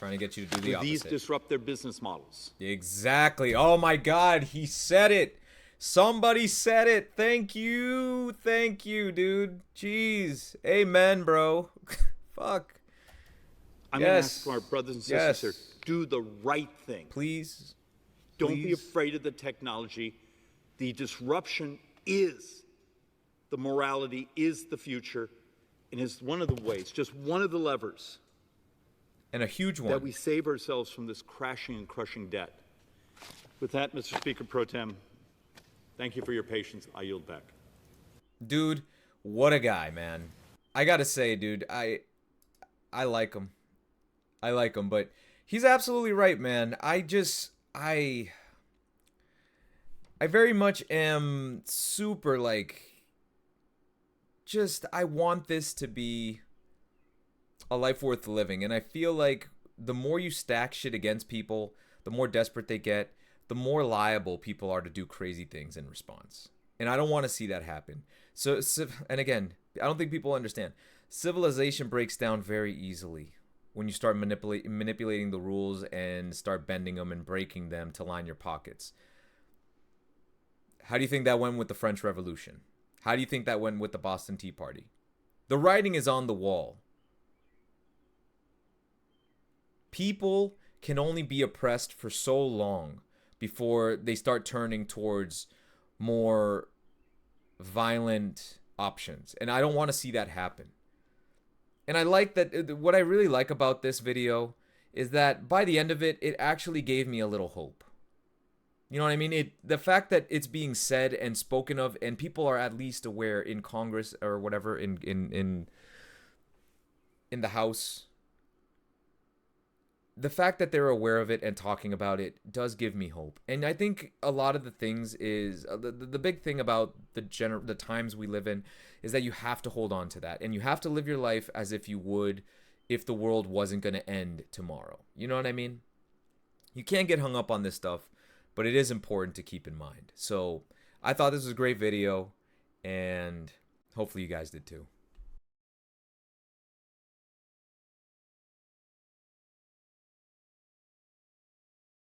Trying to get you to do the opposite. These disrupt their business models. Exactly. Oh my God, he said it. Somebody said it. Thank you. Thank you, dude. Jeez. Amen, bro. Fuck. I'm going to ask our brothers and sisters here, do the right thing. Please. Don't be afraid of the technology. The disruption is the morality, is the future, and is one of the ways, just one of the levers. And a huge one. That we save ourselves from this crashing and crushing debt. With that, Mr. Speaker Pro Tem, thank you for your patience. I yield back. Dude, what a guy, man. I gotta say, dude, I like him. I like him, but he's absolutely right, man. I very much am super, like, I want this to be a life worth living. And I feel like the more you stack shit against people, the more desperate they get, the more liable people are to do crazy things in response. And I don't want to see that happen. So, and again, I don't think people understand. Civilization breaks down very easily when you start manipulating the rules and start bending them and breaking them to line your pockets. How do you think that went with the French Revolution? How do you think that went with the Boston Tea Party? The writing is on the wall. People can only be oppressed for so long before they start turning towards more violent options. And I don't want to see that happen. And I like that. What I really like about this video is that by the end of it, it actually gave me a little hope. You know what I mean? The fact that it's being said and spoken of, and people are at least aware in Congress or whatever, in the House. The fact that they're aware of it and talking about it does give me hope. And I think a lot of the things is the big thing about the times we live in is that you have to hold on to that, and you have to live your life as if you would if the world wasn't going to end tomorrow. You know what I mean? You can't get hung up on this stuff, but it is important to keep in mind. So I thought this was a great video, and hopefully you guys did too.